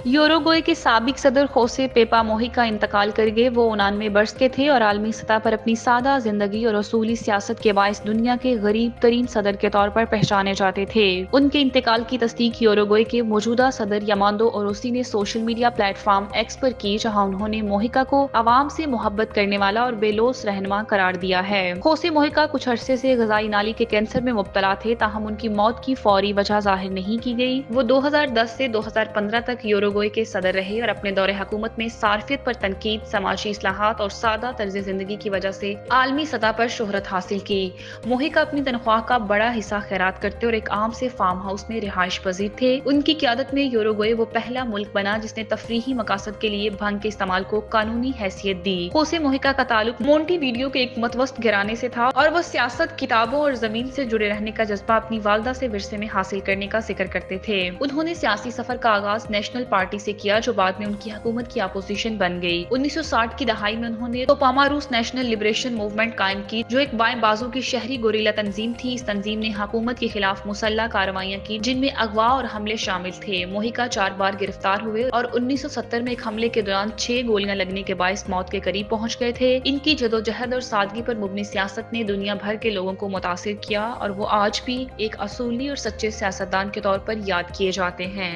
यूरुग्वे के साबिक सदर खोसे पेपा मोही का इंतकाल कर गए। वो 99 वर्ष के थे और आलमी सतह पर अपनी सादा जिंदगी और असूली सियासत के बायस दुनिया के गरीब तरीन सदर के तौर पर पहचाने जाते थे। उनके इंतकाल की तस्दीक यूरुग्वे के मौजूदा सदर यामांडो ओरोसी ने सोशल मीडिया प्लेटफॉर्म एक्स पर की, जहां उन्होंने मोहिका को अवाम से मोहब्बत करने वाला और बेलोस रहनुमा करार दिया है। खोसे मोहिका कुछ अरसे से गजाई नाली के कैंसर में मुब्तला थे, ताहम उनकी मौत की फौरी वजह जाहिर नहीं की गई। वो 2010 से 2015 तक यूरुग्वे के सदर रहे और अपने दौरे हुकूमत में सार्फियत पर तनकीद, समाजी इस्लाहात और सादा तर्ज जिंदगी की वजह से आलमी सतह पर शोहरत हासिल की। मोहिका अपनी तनख्वाह का बड़ा हिस्सा खैरात करते और एक आम से फार्म हाउस में रिहाइश पजीर थे। उनकी क़यादत में यूरुग्वे वो पहला मुल्क बना जिसने तफरीही मकासद के लिए भंग के इस्तेमाल को कानूनी हैसियत दी। खोसे मोहिका का ताल्लुक मोंटेवीडियो के एक मतवस्त घराने से था और वो सियासत, किताबों और जमीन से जुड़े रहने का जज्बा अपनी वालदा से विरसे में हासिल करने का जिक्र करते थे। उन्होंने सियासी सफर का आगाज नेशनल पार्टी से किया, जो बाद में उनकी हुकूमत की अपोजिशन बन गई। 1960 की दहाई में उन्होंने तोपामारूस नेशनल लिबरेशन मूवमेंट कायम की, जो एक बाएं बाजू की शहरी गोरिल्ला तंजीम थी। इस तंजीम ने हुकूमत के खिलाफ मुसल्लह कार्रवाइयां की, जिनमें अगवा और हमले शामिल थे। मोहिका 4 बार गिरफ्तार हुए और 1970 में एक हमले के दौरान 6 गोलियां लगने के बायस मौत के करीब पहुंच गए थे। इनकी जदोजहद और सादगी पर मुबनी सियासत ने दुनिया भर के लोगों को मुतासिर किया और वो आज भी एक असूली और सच्चे सियासतदान के तौर पर याद किए जाते हैं।